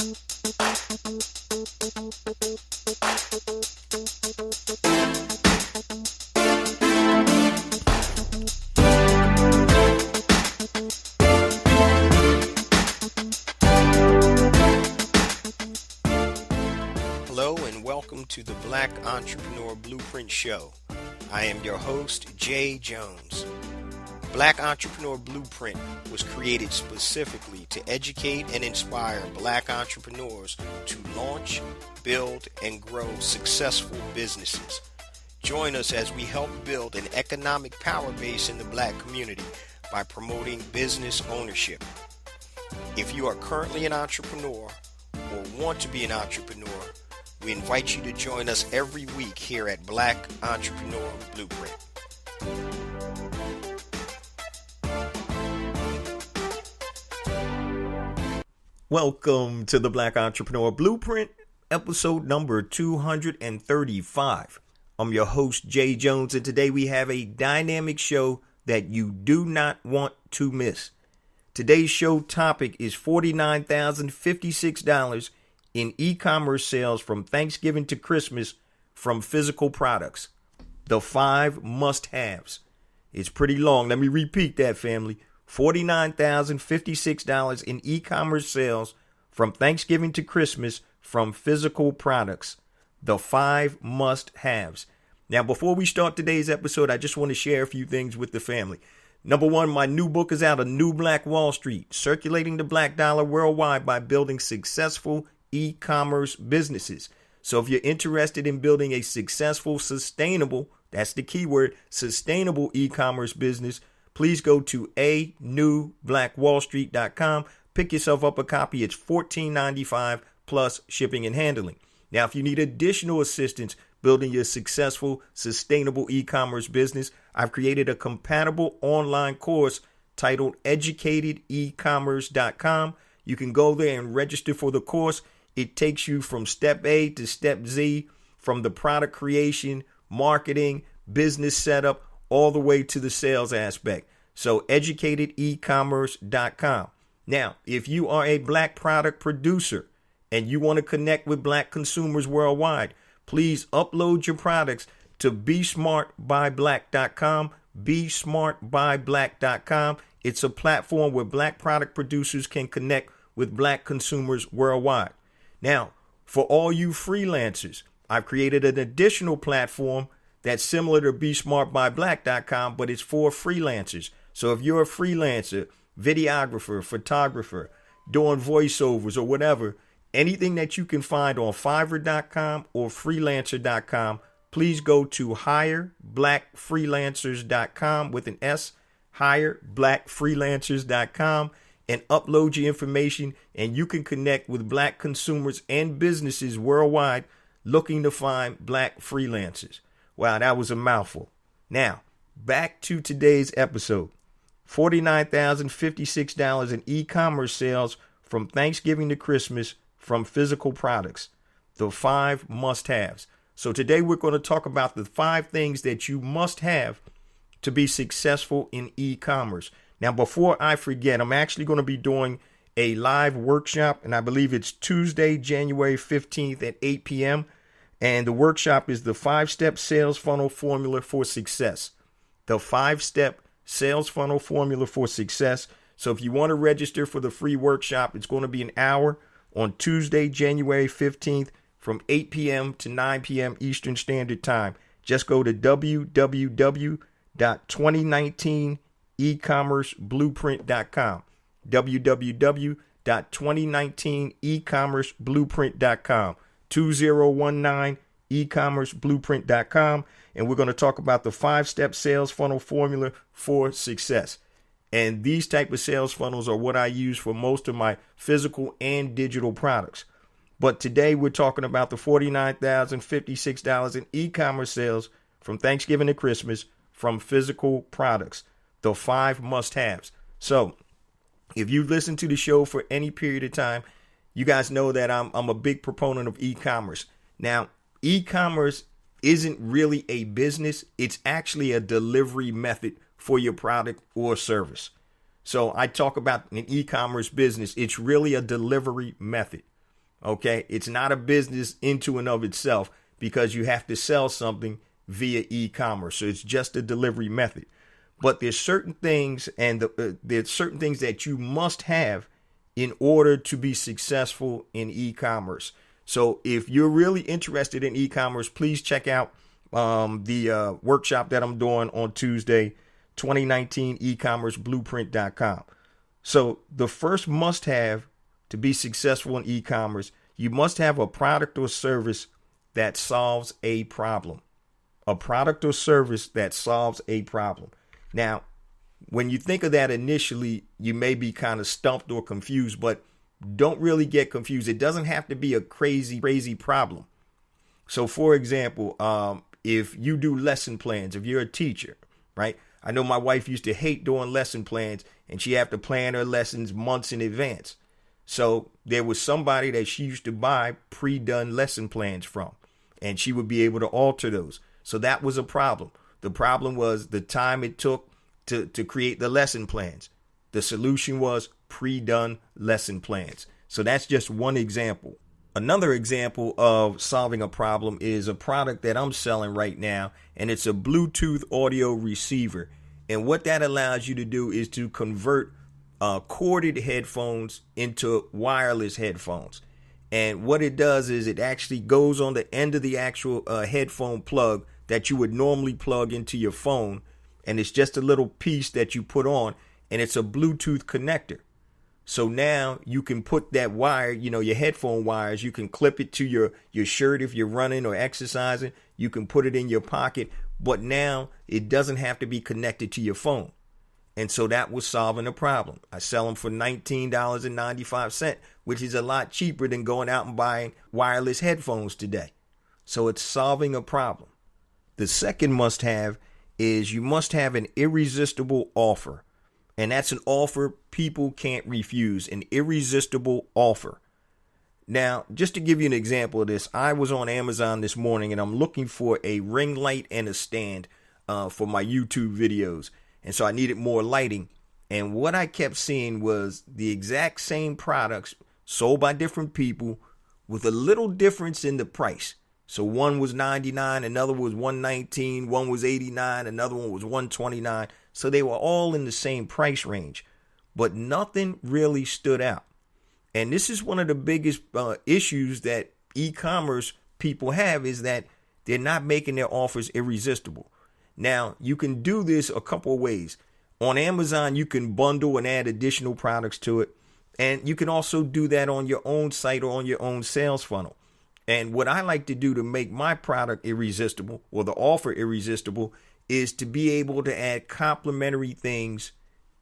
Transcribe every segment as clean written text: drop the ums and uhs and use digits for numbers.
Hello and welcome to the Black Entrepreneur Blueprint Show. I am your host, Jay Jones. Black Entrepreneur Blueprint was created specifically to educate and inspire Black entrepreneurs to launch, build, and grow successful businesses. Join us as we help build an economic power base in the Black community by promoting business ownership. If you are currently an entrepreneur or want to be an entrepreneur, we invite you to join us every week here at Black Entrepreneur Blueprint. Welcome to the Black Entrepreneur Blueprint, episode number 235. I'm your host, Jay Jones, and today we have a dynamic show that you do not want to miss. Today's show topic is $49,056 in e-commerce sales from Thanksgiving to Christmas from physical products. The 5 must-haves. It's pretty long. Let me repeat that, family. $49,056 in e-commerce sales from Thanksgiving to Christmas from physical products. The 5 must-haves. Now, before we start today's episode, I just want to share a few things with the family. Number one, my new book is out, A New Black Wall Street, Circulating the Black Dollar Worldwide by Building Successful E-Commerce Businesses. So if you're interested in building a successful, sustainable, that's the key word, sustainable e-commerce business, please go to anewblackwallstreet.com. Pick yourself up a copy. It's $14.95 plus shipping and handling. Now, if you need additional assistance building your successful, sustainable e-commerce business, I've created a compatible online course titled educatedecommerce.com. You can go there and register for the course. It takes you from step A to step Z, from the product creation, marketing, business setup, all the way to the sales aspect. So educatedecommerce.com. Now, if you are a Black product producer and you want to connect with Black consumers worldwide, please upload your products to besmartbyblack.com, besmartbyblack.com. It's a platform where Black product producers can connect with Black consumers worldwide. Now, for all you freelancers, I've created an additional platform that's similar to besmartbyblack.com, but it's for freelancers. So if you're a freelancer, videographer, photographer, doing voiceovers or whatever, anything that you can find on Fiverr.com or freelancer.com, please go to hireblackfreelancers.com with an S, hireblackfreelancers.com, and upload your information, and you can connect with Black consumers and businesses worldwide looking to find Black freelancers. Wow, that was a mouthful. Now, back to today's episode. $49,056 in e-commerce sales from Thanksgiving to Christmas from physical products. The 5 must-haves. So today we're going to talk about the 5 things that you must have to be successful in e-commerce. Now, before I forget, I'm actually going to be doing a live workshop, and I believe it's Tuesday, January 15th at 8 p.m. And the workshop is the 5-step sales funnel formula for success. The 5-step sales funnel formula for success. So if you want to register for the free workshop, it's going to be an hour on Tuesday, January 15th from 8 p.m. to 9 p.m. Eastern Standard Time. Just go to www.2019ecommerceblueprint.com. www.2019ecommerceblueprint.com. 2019ecommerceblueprint.com. And we're going to talk about the 5-step sales funnel formula for success. And these type of sales funnels are what I use for most of my physical and digital products. But today we're talking about the $49,056 in e-commerce sales from Thanksgiving to Christmas from physical products. The 5 must-haves. So if you've listened to the show for any period of time, you guys know that I'm a big proponent of e-commerce. Now, e-commerce isn't really a business. It's actually a delivery method for your product or service. So I talk about an e-commerce business. It's really a delivery method. Okay. It's not a business into and of itself because you have to sell something via e-commerce. So it's just a delivery method. But there's certain things there's certain things that you must have in order to be successful in e-commerce. So if you're really interested in e-commerce, please check out the workshop that I'm doing on Tuesday, 2019 ecommerceblueprint.com. So the first must have to be successful in e-commerce, you must have a product or service that solves a problem. A product or service that solves a problem. Now, when you think of that initially, you may be kind of stumped or confused, but don't really get confused. It doesn't have to be a crazy problem. So, for example, if you do lesson plans, if you're a teacher, right? I know my wife used to hate doing lesson plans and she had to plan her lessons months in advance. So there was somebody that she used to buy pre-done lesson plans from, and she would be able to alter those. So that was a problem. The problem was the time it took to create the lesson plans. The solution was pre-done lesson plans. So that's just one example. Another example of solving a problem is a product that I'm selling right now, and it's a Bluetooth audio receiver. And what that allows you to do is to convert corded headphones into wireless headphones. And what it does is it actually goes on the end of the actual headphone plug that you would normally plug into your phone. And it's just a little piece that you put on, and it's a Bluetooth connector. So now you can put that wire, your headphone wires, you can clip it to your shirt if you're running or exercising. You can put it in your pocket, but now it doesn't have to be connected to your phone. And so that was solving a problem. I sell them for $19.95, which is a lot cheaper than going out and buying wireless headphones today. So it's solving a problem. The second must have is you must have an irresistible offer. And that's an offer people can't refuse, an irresistible offer. Now, just to give you an example of this, I was on Amazon this morning and I'm looking for a ring light and a stand for my YouTube videos. And so I needed more lighting. And what I kept seeing was the exact same products sold by different people with a little difference in the price. So one was $99, another was $119, one was $89, another one was $129. So they were all in the same price range, but nothing really stood out. And this is one of the biggest issues that e-commerce people have, is that they're not making their offers irresistible. Now, you can do this a couple of ways. On Amazon, you can bundle and add additional products to it. And you can also do that on your own site or on your own sales funnel. And what I like to do to make my product irresistible, or the offer irresistible, is to be able to add complementary things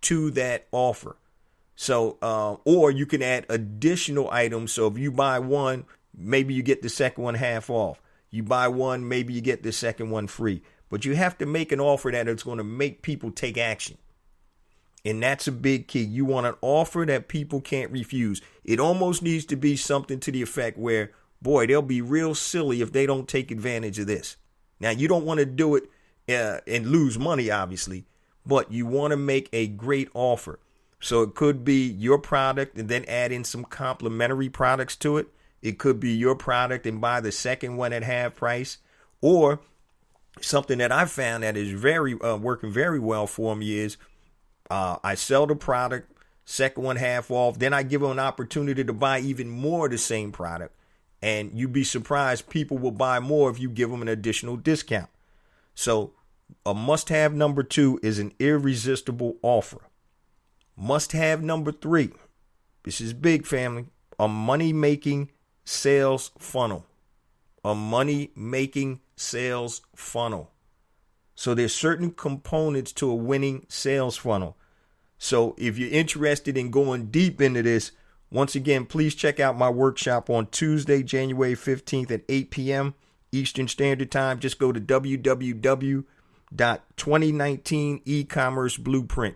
to that offer. So, or you can add additional items. So if you buy one, maybe you get the second one half off. You buy one, maybe you get the second one free. But you have to make an offer that is going to make people take action. And that's a big key. You want an offer that people can't refuse. It almost needs to be something to the effect where, boy, they'll be real silly if they don't take advantage of this. Now, you don't want to do it and lose money, obviously, but you want to make a great offer. So it could be your product and then add in some complementary products to it. It could be your product and buy the second one at half price. Or something that I've found that is very working very well for me is I sell the product, second one half off. Then I give them an opportunity to buy even more of the same product. And you'd be surprised, people will buy more if you give them an additional discount. So a must-have number 2 is an irresistible offer. Must-have number 3, this is big, family, a money-making sales funnel. A money-making sales funnel. So there's certain components to a winning sales funnel. So if you're interested in going deep into this, once again, please check out my workshop on Tuesday, January 15th at 8 p.m. Eastern Standard Time. Just go to www.2019ecommerceblueprint.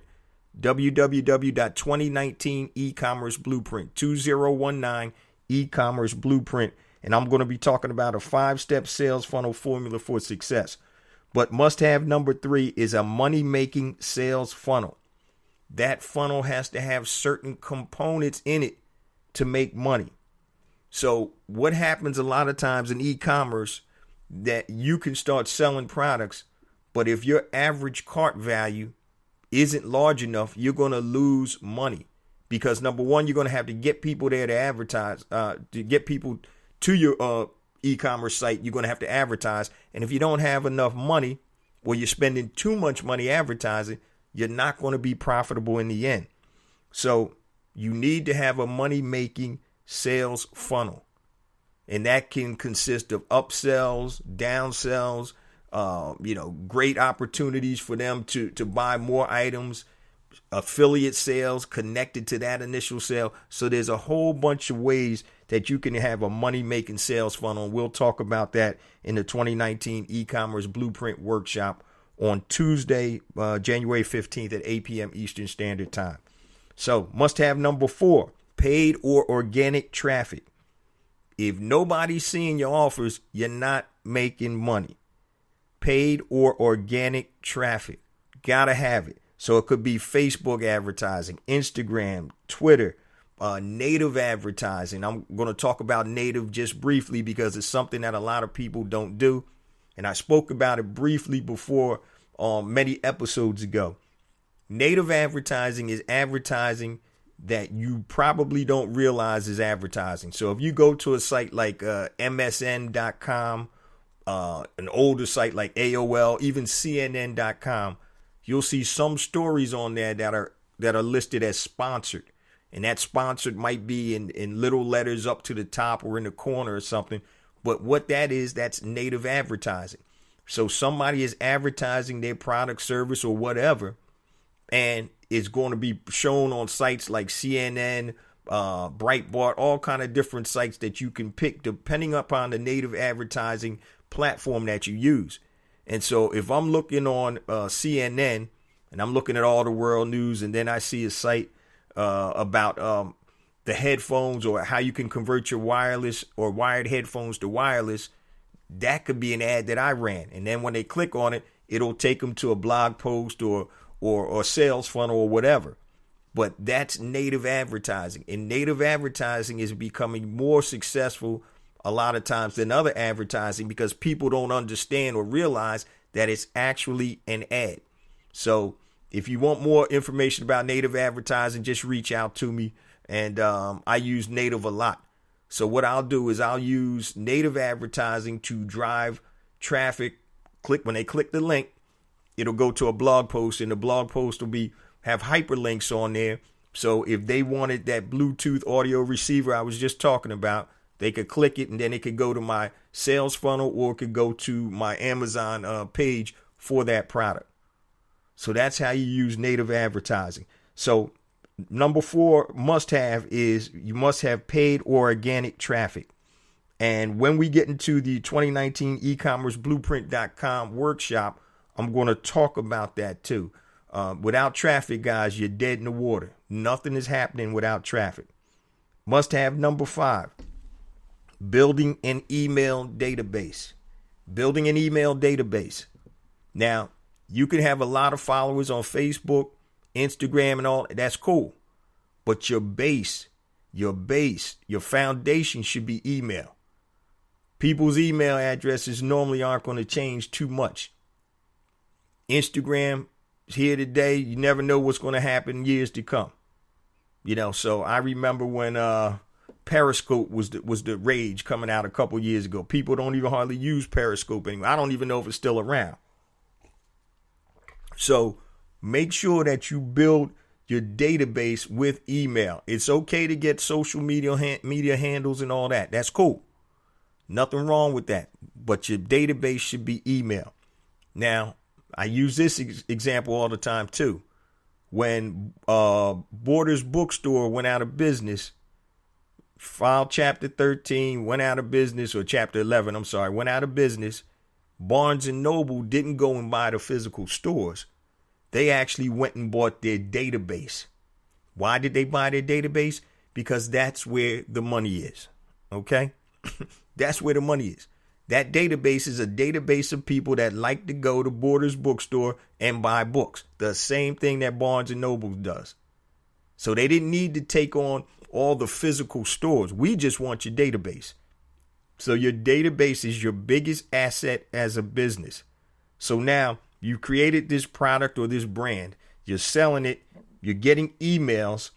www.2019ecommerceblueprint. 2019 e-commerce blueprint. And I'm going to be talking about a 5-step sales funnel formula for success. But must-have number 3 is a money-making sales funnel. That funnel has to have certain components in it to make money. So what happens a lot of times in e-commerce, that you can start selling products, but if your average cart value isn't large enough, you're going to lose money, because number one, you're going to have to get people there to advertise, to get people to your e-commerce site. You're going to have to advertise. And if you don't have enough money, or you're spending too much money advertising, you're not going to be profitable in the end. So you need to have a money-making sales funnel. And that can consist of upsells, downsells, great opportunities for them to buy more items, affiliate sales connected to that initial sale. So there's a whole bunch of ways that you can have a money-making sales funnel. And we'll talk about that in the 2019 e-commerce blueprint workshop on Tuesday, January 15th at 8 p.m. Eastern Standard Time. So must have number 4, paid or organic traffic. If nobody's seeing your offers, you're not making money. Paid or organic traffic. Gotta have it. So it could be Facebook advertising, Instagram, Twitter, native advertising. I'm going to talk about native just briefly because it's something that a lot of people don't do. And I spoke about it briefly before many episodes ago. Native advertising is advertising that you probably don't realize is advertising. So if you go to a site like MSN.com, an older site like AOL, even CNN.com, you'll see some stories on there that are listed as sponsored. And that sponsored might be in little letters up to the top or in the corner or something. But what that is, that's native advertising. So somebody is advertising their product, service, or whatever, and it's going to be shown on sites like CNN, Breitbart, all kind of different sites that you can pick depending upon the native advertising platform that you use. And so if I'm looking on CNN and I'm looking at all the world news, and then I see a site about the headphones or how you can convert your wireless or wired headphones to wireless, that could be an ad that I ran. And then when they click on it, it'll take them to a blog post or sales funnel or whatever. But that's native advertising. And native advertising is becoming more successful a lot of times than other advertising because people don't understand or realize that it's actually an ad. So if you want more information about native advertising, just reach out to me. And I use native a lot. So what I'll do is I'll use native advertising to drive traffic. When they click the link, it'll go to a blog post, and the blog post will have hyperlinks on there. So if they wanted that Bluetooth audio receiver I was just talking about, they could click it, and then it could go to my sales funnel, or it could go to my Amazon page for that product. So that's how you use native advertising. So number 4 must have is you must have paid or organic traffic. And when we get into the 2019 e-commerce blueprint.com workshop, I'm going to talk about that too. Without traffic, guys, you're dead in the water. Nothing is happening without traffic. Must have number 5, building an email database. Building an email database. Now, you can have a lot of followers on Facebook, Instagram, and all. That's cool. But your base, your foundation should be email. People's email addresses normally aren't going to change too much. Instagram is here today. You never know what's going to happen years to come. So I remember when Periscope was the rage coming out a couple years ago. People don't even hardly use Periscope anymore. I don't even know if it's still around. So make sure that you build your database with email. It's okay to get social media handles and all that. That's cool. Nothing wrong with that. But your database should be email. Now, I use this example all the time too. When Borders Bookstore went out of business, filed Chapter 13, went out of business, or Chapter 11, went out of business. Barnes & Noble didn't go and buy the physical stores. They actually went and bought their database. Why did they buy their database? Because that's where the money is. Okay? That's where the money is. That database is a database of people that like to go to Borders Bookstore and buy books. The same thing that Barnes & Noble does. So they didn't need to take on all the physical stores. We just want your database. So your database is your biggest asset as a business. So now you created this product or this brand, you're selling it, you're getting emails.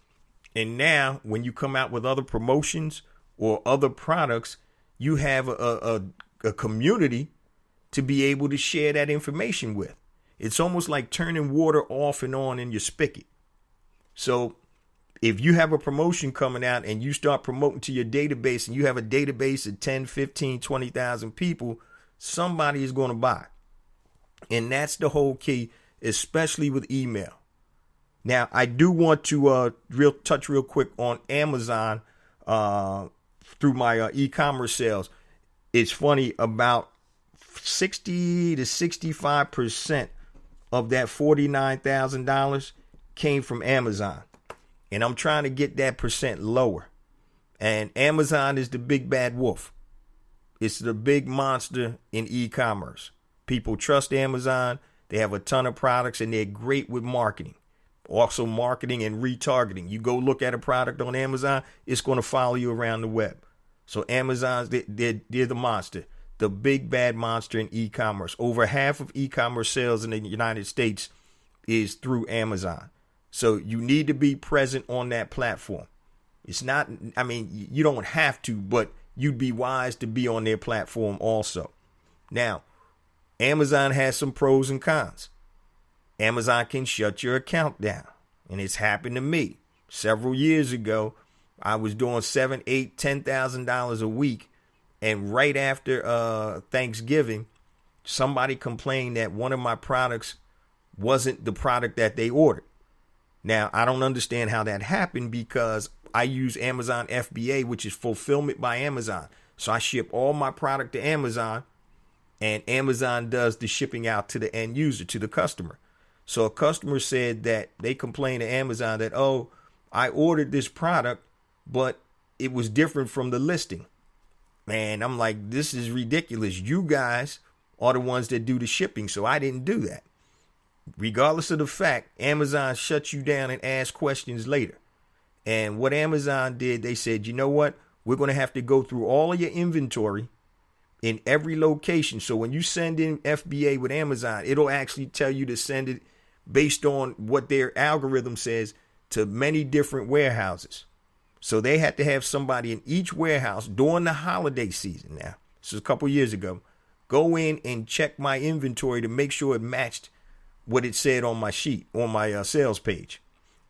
And now when you come out with other promotions or other products, you have a community to be able to share that information with. It's almost like turning water off and on in your spigot. So if you have a promotion coming out and you start promoting to your database and you have a database of 10, 15, 20,000 people, somebody is going to buy. And that's the whole key, especially with email. Now, I do want to touch real quick on Amazon through my e-commerce sales. It's funny, about 60 to 65% of that $49,000 came from Amazon. And I'm trying to get that percent lower. And Amazon is the big bad wolf. It's the big monster in e-commerce. People trust Amazon. They have a ton of products and they're great with marketing. Also marketing and retargeting. You go look at a product on Amazon, it's going to follow you around the web. So Amazon's, they're the monster, the big bad monster in e-commerce. Over half of e-commerce sales in the United States is through Amazon. So you need to be present on that platform. It's not, I mean, you don't have to, but you'd be wise to be on their platform also. Now, Amazon has some pros and cons. Amazon can shut your account down. And it's happened to me. Several years ago, I was doing $7,000, $8,000, $10,000 a week. And right after Thanksgiving, somebody complained that one of my products wasn't the product that they ordered. Now, I don't understand how that happened because I use Amazon FBA, which is fulfillment by Amazon. So I ship all my product to Amazon and Amazon does the shipping out to the end user, to the customer. So a customer said that they complained to Amazon that, oh, I ordered this product, but it was different from the listing. Man, I'm like, this is ridiculous. You guys are the ones that do the shipping. So I didn't do that. Regardless of the fact, Amazon shuts you down and asks questions later. And what Amazon did, they said, you know what? We're going to have to go through all of your inventory in every location. So when you send in FBA with Amazon, it'll actually tell you to send it based on what their algorithm says to many different warehouses. So they had to have somebody in each warehouse during the holiday season. Now, this is a couple years ago. Go in and check my inventory to make sure it matched what it said on my sheet, on my sales page.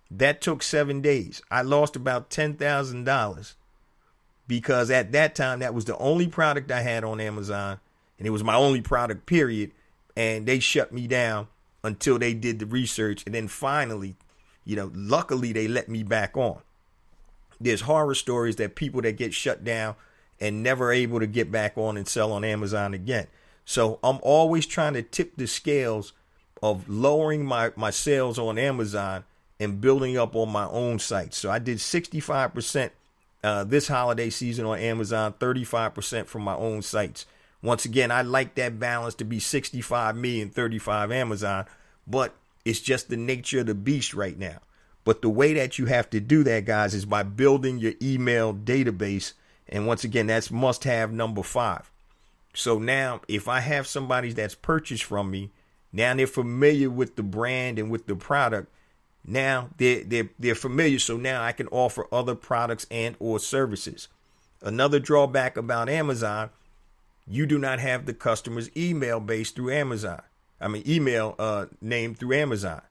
That took 7 days. I lost about $10,000 because at that time, that was the only product I had on Amazon. And it was my only product, period. And they shut me down until they did the research. And then finally, luckily they let me back on. There's horror stories that people that get shut down and never able to get back on and sell on Amazon again. So I'm always trying to tip the scales of lowering my sales on Amazon and building up on my own site. So I did 65% this holiday season on Amazon, 35% from my own sites. Once again, I like that balance to be 65 me and 35 Amazon, but it's just the nature of the beast right now. But the way that you have to do that, guys, is by building your email database. And once again, that's must-have number 5. So now if I have somebody that's purchased from me, now they're familiar with the brand and with the product. Now they're familiar. So now I can offer other products and or services. Another drawback about Amazon, you do not have the customer's email base through Amazon. Email name through Amazon.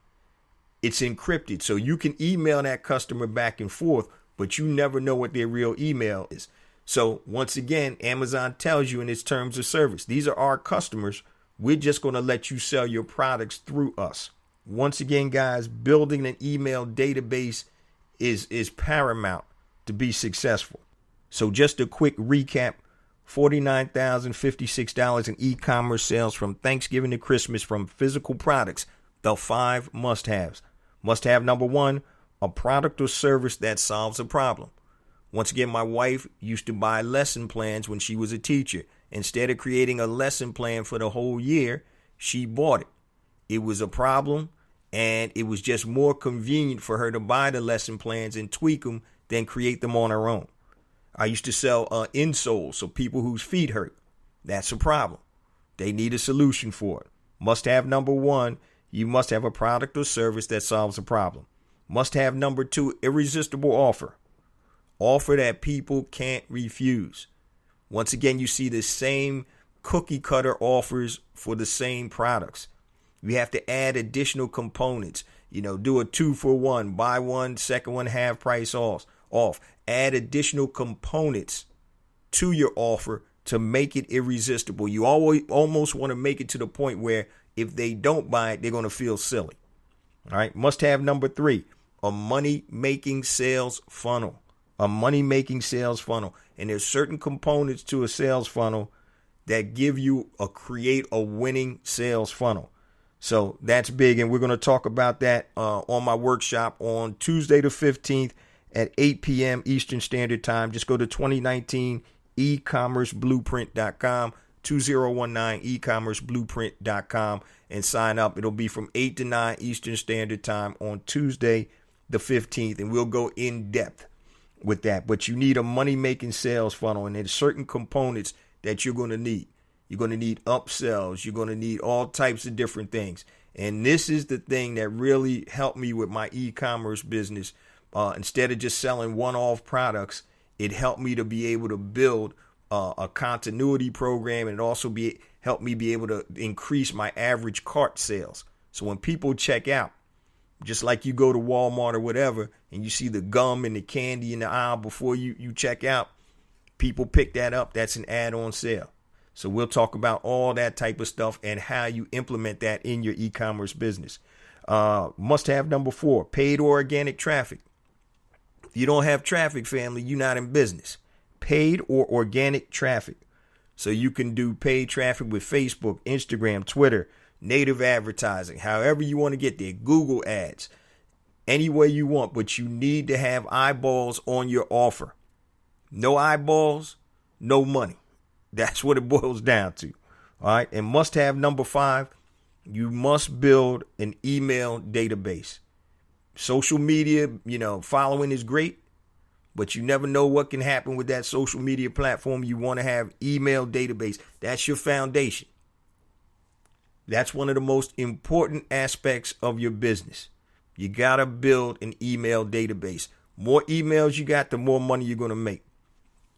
It's encrypted. So you can email that customer back and forth, but you never know what their real email is. So once again, Amazon tells you in its terms of service, these are our customers. We're just going to let you sell your products through us. Once again, guys, building an email database is paramount to be successful. So just a quick recap, $49,056 in e-commerce sales from Thanksgiving to Christmas from physical products. The 5 must-haves. Must-have number 1, a product or service that solves a problem. Once again, my wife used to buy lesson plans when she was a teacher. Instead of creating a lesson plan for the whole year, she bought it. It was a problem. And it was just more convenient for her to buy the lesson plans and tweak them than create them on her own. I used to sell insoles, so people whose feet hurt. That's a problem. They need a solution for it. Must have number one, you must have a product or service that solves a problem. Must have number two, irresistible offer. Offer that people can't refuse. Once again, you see the same cookie cutter offers for the same products. You have to add additional components. Do a 2-for-1, buy one, second one half price off. Add additional components to your offer to make it irresistible. You almost want to make it to the point where if they don't buy it, they're going to feel silly. All right. Must have number three, a money-making sales funnel. A money-making sales funnel. And there's certain components to a sales funnel that create a winning sales funnel. So that's big. And we're going to talk about that on my workshop on Tuesday the 15th at 8 p.m. Eastern Standard Time. Just go to 2019ecommerceblueprint.com, 2019ecommerceblueprint.com, and sign up. It'll be from 8 to 9 Eastern Standard Time on Tuesday the 15th, and we'll go in depth with that. But you need a money-making sales funnel, and there's certain components that you're going to need. You're going to need upsells. You're going to need all types of different things. And this is the thing that really helped me with my e-commerce business. Instead of just selling one-off products, it helped me to be able to build a continuity program, and also help me be able to increase my average cart sales. So when people check out, just like you go to Walmart or whatever, and you see the gum and the candy in the aisle before you check out, people pick that up. That's an add-on sale. So we'll talk about all that type of stuff and how you implement that in your e-commerce business. Must have number 4, paid or organic traffic. If you don't have traffic, family, you're not in business. Paid or organic traffic. So you can do paid traffic with Facebook, Instagram, Twitter, native advertising, however you want to get there, Google ads, any way you want, but you need to have eyeballs on your offer. No eyeballs, no money. That's what it boils down to. All right. And must have number 5, you must build an email database. Social media, following is great, but you never know what can happen with that social media platform. You want to have email database. That's your foundation. That's one of the most important aspects of your business. You got to build an email database. More emails you got, the more money you're going to make.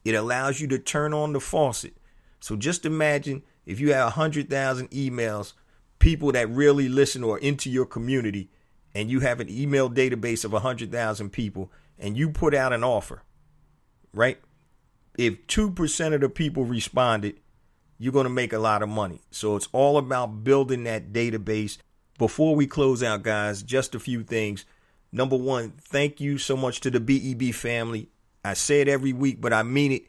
It allows you to turn on the faucet. So just imagine if you have 100,000 emails, people that really listen or into your community, and you have an email database of 100,000 people, and you put out an offer, right? If 2% of the people responded, you're going to make a lot of money. So it's all about building that database. Before we close out, guys, just a few things. Number 1, thank you so much to the BEB family. I say it every week, but I mean it.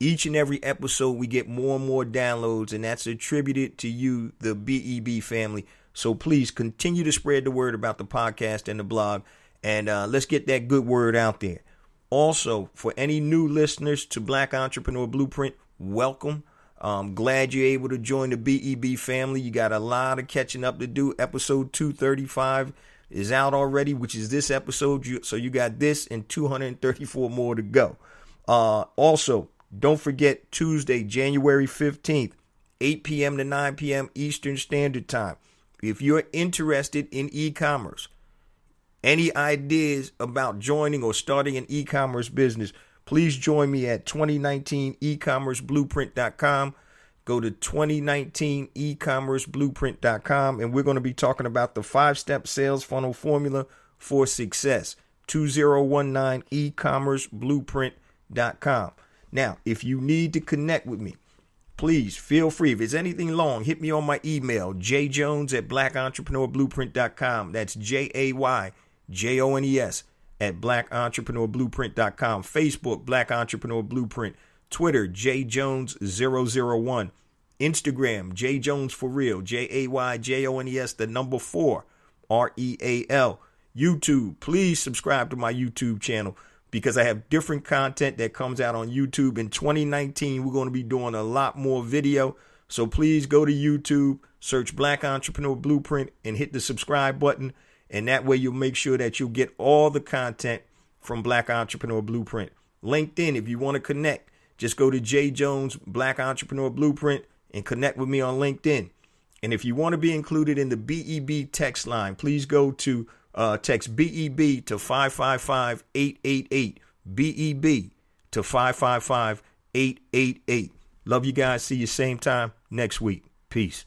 Each and every episode, we get more and more downloads, and that's attributed to you, the BEB family. So please continue to spread the word about the podcast and the blog, and let's get that good word out there. Also, for any new listeners to Black Entrepreneur Blueprint, welcome. I'm glad you're able to join the BEB family. You got a lot of catching up to do. Episode 235 is out already, which is this episode. So you got this and 234 more to go. Also, don't forget Tuesday, January 15th, 8 p.m. to 9 p.m. Eastern Standard Time. If you're interested in e-commerce, any ideas about joining or starting an e-commerce business, please join me at 2019ecommerceblueprint.com. Go to 2019ecommerceblueprint.com, and we're going to be talking about the 5-step sales funnel formula for success. 2019ecommerceblueprint.com. Now, if you need to connect with me, please feel free. If it's anything long, hit me on my email, jjones@blackentrepreneurblueprint.com. That's JAYJONES at blackentrepreneurblueprint.com. Facebook, Black Entrepreneur Blueprint. Twitter, jjones001. Instagram, jjonesforreal, JAYJONES, 4, REAL. YouTube, please subscribe to my YouTube channel, because I have different content that comes out on YouTube. In 2019, we're going to be doing a lot more video. So please go to YouTube, search Black Entrepreneur Blueprint, and hit the subscribe button. And that way you'll make sure that you'll get all the content from Black Entrepreneur Blueprint. LinkedIn, if you want to connect, just go to J. Jones Black Entrepreneur Blueprint and connect with me on LinkedIn. And if you want to be included in the BEB text line, please go to text BEB to 555-888. BEB to 555-888. Love you guys. See you same time next week. Peace.